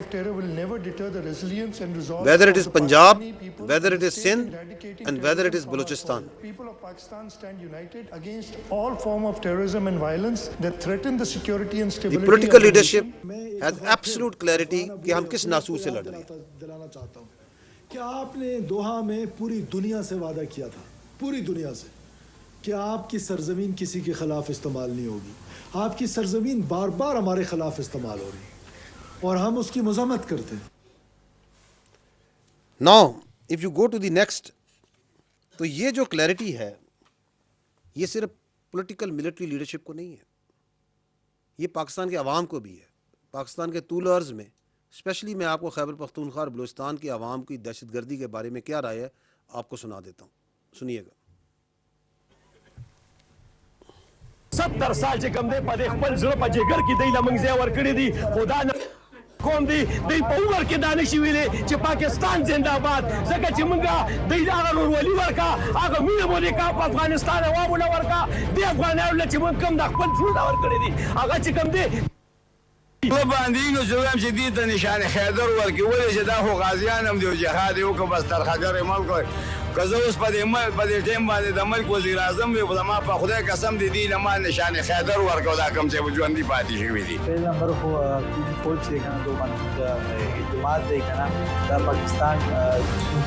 terror will never deter the resilience and resolve whether it of is the Punjab, Pakistani people whether it in is staying Sindh, eradicating and whether it terrorism is from our Balochistan. soil. People of Pakistan stand united against all form of terrorism and violence that threaten the security and The stability political of the leadership nation. मैं एक has दफ़ा फिर absolute clarity Afghan कि अबू हम किस हुकूमत को नासूर से याद लड़ रहे हैं. दिलाना चाहता हूँ कि आपने दोहा में पूरी दुनिया से वादा किया था, पूरी दुनिया से, कि आपकी सरजमीन किसी के खिलाफ इस्तेमाल नहीं होगी. आपकी सरजमीन बार बार हमारे खिलाफ इस्तेमाल हो रही है और हम उसकी मजम्मत करते हैं. Now, if you go to the next, तो ये जो क्लैरिटी है ये सिर्फ पॉलिटिकल मिलिट्री लीडरशिप को नहीं है, ये पाकिस्तान के अवाम को भी है. पाकिस्तान के तूल अर्ज़ में स्पेशली मैं आपको खैबर पख्तूनख्वा और बलूचिस्तान के अवाम की दहशतगर्दी के बारे में क्या राय है आपको सुना देता हूँ, सुनिएगा. 70 साल چې کوم دی په دې خپل زړه په جګر کې دی لمنځ ځای ورکړی دي خدا نه کوم دی دی په عمر کې دا نشي ویلې چې پاکستان زنده‌باد ځکه چې موږ دی هغه ورولي ورکا هغه مینه مو دې کا په افغانستان عوامو نه ورکا دی افغانانو چې موږ کوم د خپل زړه ورکړی دي هغه چې کوم دی باندې نو زویم چې دې ته نشان خیدر ورکړي ولې چې دا خو غازیان هم دی او جهاد یې وکړ بس ترخګر ملک وای که زه اوس په دې ټیم باندې د ملک وزیر اعظم وي خو زما په خدای قسم دی دې له ما نشان خیدر ورکړو دا کوم چې ژوندي پاتې شوي دي. پہلے نمبر خو فوج چې کنه دو باندې اعتماد دی کنه دا پاکستان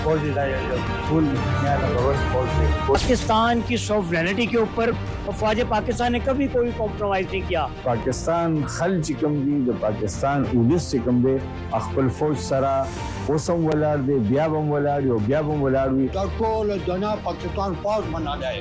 فوج دا ټول دنیا نمبر 1 فوج دی. पाकिस्तान की सॉवरेनिटी के ऊपर अफवाज पाकिस्तान ने कभी कोई कॉम्प्रोमाइज नहीं किया. पाकिस्तान खल چې کوم دی د پاکستان ولس چې کوم دی خپل فوج سره اوسم ولاړ دی بیا به ولاړ یو بیا به ولاړ وي. دا ټول دنیا پاکستان فوج مناله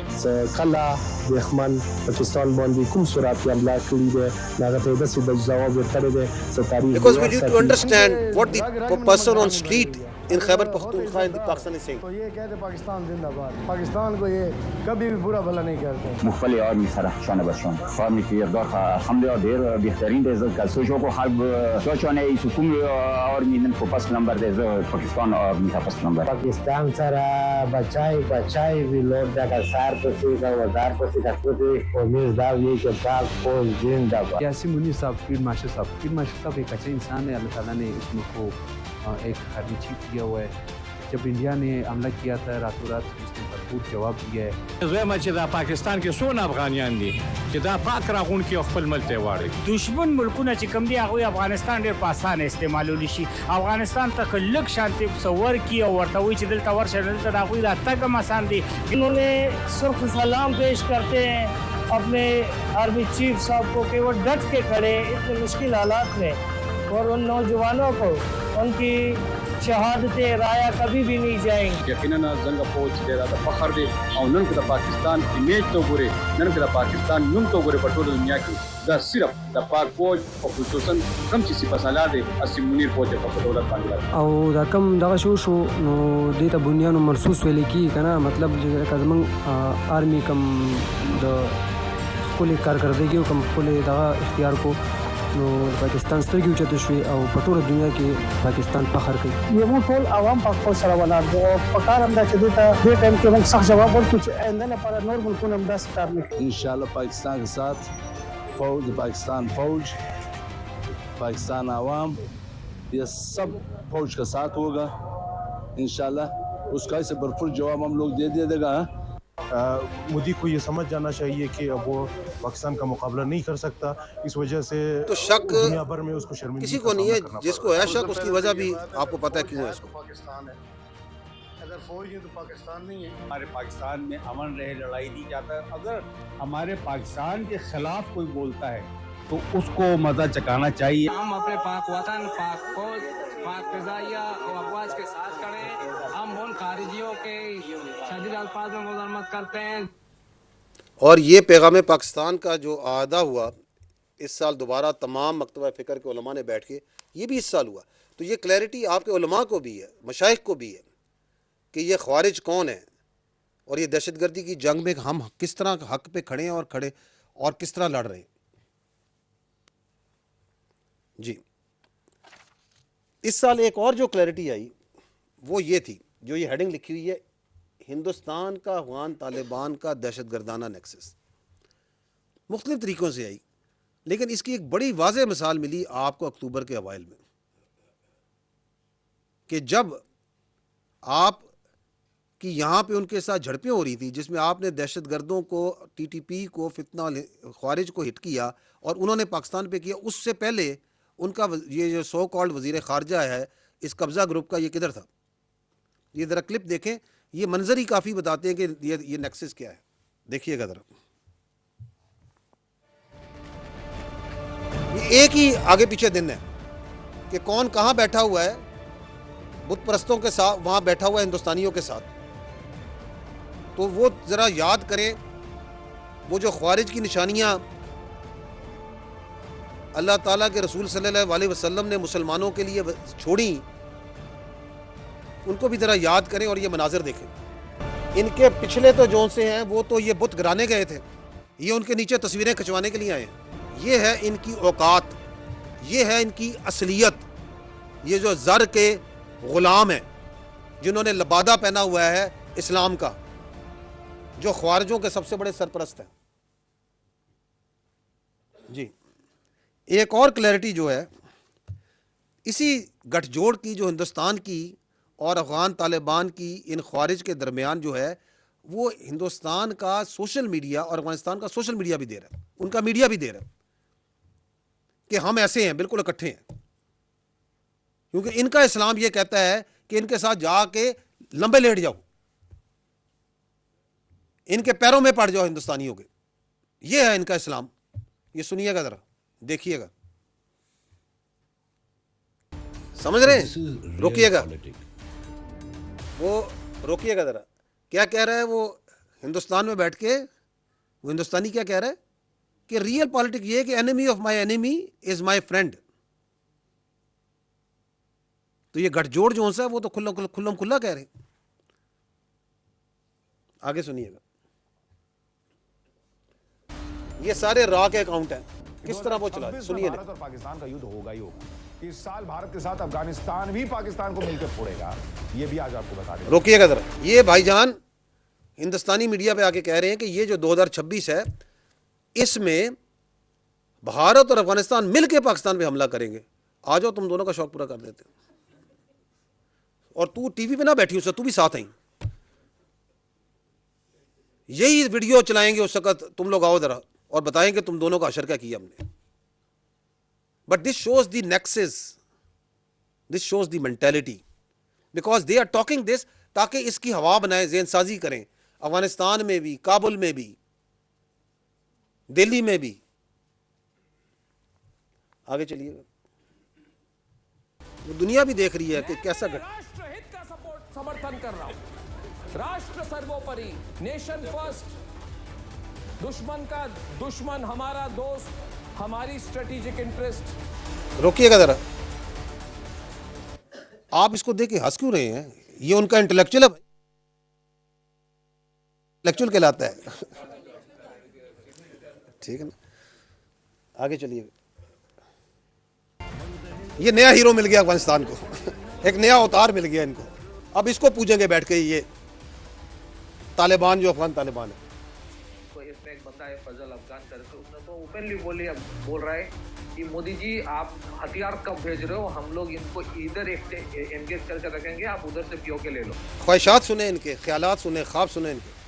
کله د خپل پاکستان باندې کوم صورت حمله کړی دی هغه ته د سید جواب ورکړی دی ستاري. Because we need to understand what the person on street in Khyber Pakhtunkhwa in the Pakistan is saying. तो ये कहते पाकिस्तान जिंदाबाद, पाकिस्तान को ये कभी भी बुरा भला नहीं करते. مختلف آرمی سره شانه بشون آرمی که یردار الحمدلله دیر بهترین دیز که سوچو کو حرب سوچونه ای سکوم آرمی نم کو پس نمبر دیز پاکستان آرمی کا پس نمبر. पाकिस्तान سره بچای وی لوټ دا سار پسې دا وزار پسې دا کوته پولیس دا وی چې پاک فوج जिंदाबाद. यासीन मुनीर साहब फील्ड मार्शल साहब एक अच्छे इंसान है. अल्लाह ताला ने इस मुल्क को एक आर्मी चीफ किया हुआ है. जब इंडिया ने हमला किया था रातों रात उसने भरपूर जवाब दिया है. زما چې دا پاکستان کې څونه افغانیان دي چې دا پاک راغون کې خپل ملک ته واړي दुश्मन मुल्कونه چې کوم دی هغه افغانستان ډیر په اسانه استعمالول شي. افغانستان ته کلک شانتي تصور کی او ورته وی چې دلته ورشه دلته دا غوي راتګ آسان دي. इन्होंने सिर्फ सलाम पेश करते हैं अपने आर्मी चीफ साहब को कि वो डट के खड़े इतने मुश्किल हालात में और उन नौजवानों को उनकी शहादतें राया कभी भी नहीं जाएंगी. یقینا زنګ فوج دی دا فخر دی او نن کې د پاکستان امیج ته ګوري نن کې د پاکستان نوم ته ګوري په ټول دنیا کې دا صرف د پاک فوج او خصوصا کم چې صفه سالار دی اسیم منیر فوج په دولت باندې او دا کم دغه شو نو دې ته بنیانو مرسوس ویل کی کنه مطلب چې کزمن آرمی کم د خپل کارکردګي او کم خپل دغه اختیار کو نو پاکستان سترګې اوچته شوې او په ټوله دنیا کې پاکستان فخر کوي. زموږ ټول عوام په خپل سره ولاړ دي او په کار هم دا چې دې ټایم کې موږ سخت جواب ورکړو چې آینده لپاره نور ملکونه هم داسې کار نه کوي. इंशाल्लाह पाकिस्तान के साथ फौज पाकिस्तान फौज पाकिस्तान आवाम ये सब फौज का साथ होगा इंशाल्लाह. उसका इसे भरपूर जवाब हम लोग दे देगा. मोदी को ये समझ जाना चाहिए कि अब वो पाकिस्तान का मुकाबला नहीं कर सकता. इस वजह से तो शक दुनिया भर में उसको शर्मिंदगी किसी को नहीं है. जिसको है शक उसकी वजह भी आपको पता है क्यों है इसको. पाकिस्तान है, अगर फौज है तो पाकिस्तान नहीं है. हमारे पाकिस्तान में अमन रहे लड़ाई नहीं चाहता. अगर हमारे पाकिस्तान के खिलाफ कोई बोलता है तो उसको मजा चकाना चाहिए. हम अपने पाक वतन पाक फौज पाक फिजाइया और अफवाज के साथ खड़े. हम उन खारिजियों के शदीद अल्फाज में मुज़म्मत करते हैं. और ये पैगाम पाकिस्तान का जो आदा हुआ इस साल दोबारा तमाम मकतबा फ़िक्र के उलमा ने बैठ के ये भी इस साल हुआ. तो ये क्लैरिटी आपके उलमा को भी है, मशाइख को भी है कि ये ख्वारिज कौन है और ये दहशतगर्दी की जंग में हम किस तरह हक पे खड़े हैं और किस तरह लड़ रहे हैं. जी इस साल एक और जो क्लैरिटी आई वो ये थी, जो ये हेडिंग लिखी हुई है, हिंदुस्तान का अफगान तालिबान का दहशतगर्दाना नेक्सस. मुख्तलिफ तरीक़ों से आई लेकिन इसकी एक बड़ी वाज़ेह मिसाल मिली आपको अक्टूबर के अवाइल में. कि जब आप कि यहाँ पे उनके साथ झड़पें हो रही थी जिसमें आपने दहशतगर्दों को, टीटीपी को, फितना ख्वारिज को हिट किया और उन्होंने पाकिस्तान पे किया, उससे पहले उनका ये जो सो कॉल्ड वज़ीर ख़ारजा है इस कब्ज़ा ग्रुप का, ये किधर था? ये ज़रा क्लिप देखें, ये मंजर ही काफ़ी बताते हैं कि ये नेक्सस क्या है। देखिएगा ज़रा, ये एक ही आगे पीछे दिन है कि कौन कहाँ बैठा हुआ है, बुत परस्तों के साथ वहाँ बैठा हुआ है हिंदुस्तानियों के साथ। तो वो ज़रा याद करें, वो जो ख्वारिज की निशानियाँ अल्लाह ताला के रसूल सल्लल्लाहु अलैहि वसल्लम ने मुसलमानों के लिए छोड़ी, उनको भी ज़रा याद करें और ये मनाजिर देखें। इनके पिछले तो जो से हैं वो तो ये बुत गिराने गए थे, ये उनके नीचे तस्वीरें खिंचवाने के लिए आए हैं। ये है इनकी औकात, ये है इनकी असलियत। ये जो ज़र के ग़ुलाम हैं जिन्होंने लबादा पहना हुआ है इस्लाम का, जो ख्वारिजों के सबसे बड़े सरपरस्त हैं। जी, एक और क्लैरिटी जो है इसी गठजोड़ की, जो हिंदुस्तान की और अफ़गान तालिबान की इन ख्वारिज के दरमियान जो है, वो हिंदुस्तान का सोशल मीडिया और अफ़गानिस्तान का सोशल मीडिया भी दे रहा है, उनका मीडिया भी दे रहा है कि हम ऐसे हैं, बिल्कुल इकट्ठे हैं। क्योंकि इनका इस्लाम ये कहता है कि इनके साथ जाके लंबे लेट जाओ, इनके पैरों में पड़ जाओ हिंदुस्तानियों के। ये है इनका इस्लाम। ये सुनिएगा ज़रा, देखिएगा, समझ रहे हैं? रोकिएगा, वो रोकिएगा ज़रा, क्या कह रहा है वो हिंदुस्तान में बैठ के, वो हिंदुस्तानी क्या कह रहा है कि रियल पॉलिटिक्स ये है कि enemy of my enemy is my friend. तो ये गठजोड़ जो है वो तो खुल्लम खुल्ला कह रहे हैं। आगे सुनिएगा, ये सारे रॉ के अकाउंट हैं, किस तरह वो चला, सुनिए। भारत और पाकिस्तान का युद्ध होगा ही होगा। इस साल भारत के साथ अफगानिस्तान भी पाकिस्तान को मिलकर फोड़ेगा, ये भी आज आपको बता दें। रोकिएगा जरा, ये भाईजान हिंदुस्तानी मीडिया पे आके कह रहे हैं कि ये जो 2026 है इसमें भारत और अफगानिस्तान मिलकर पाकिस्तान पे हमला करेंगे। आ जाओ, तुम दोनों का शौक पूरा कर देते हैं। और तू टीवी पे ना बैठी उससे, तू भी साथ आई, यही वीडियो चलाएंगे उस वक्त, तुम लोग आओ जरा और बताएंगे तुम दोनों का अशर क्या किया हमने। But this shows the nexus, this shows the mentality, because they are talking this ताकि इसकी हवा बनाए, ज़हन साजी करें, अफगानिस्तान में भी, काबुल में भी, दिल्ली में भी। आगे चलिएगा, वो दुनिया भी देख रही है कि कैसा राष्ट्रहित का समर्थन कर रहा हूं, राष्ट्र सर्वोपरि, नेशन फर्स्ट, दुश्मन का दुश्मन हमारा दोस्त, हमारी स्ट्रेटेजिक इंटरेस्ट। रोकिएगा जरा, आप इसको देख के हंस क्यों रहे हैं? ये उनका इंटेलेक्चुअल है, इंटेलेक्चुअल कहलाता है। ठीक है ना, आगे चलिए। ये नया हीरो मिल गया अफगानिस्तान को, एक नया अवतार मिल गया इनको। अब इसको पूछेंगे बैठ के, ये तालिबान जो अफगान तालिबान है। तो इसमें एक बंदा है फजल अफगान करके, उसने तो ओपनली बोल रहा है कि मोदी जी आप हथियार कब भेज रहे हो, हम लोग इनको इधर एंगेज करके रखेंगे, आप उधर से पीओके ले लो। ख्वाहिशात सुने इनके, ख्यालात सुने, ख्वाब सुने इनके।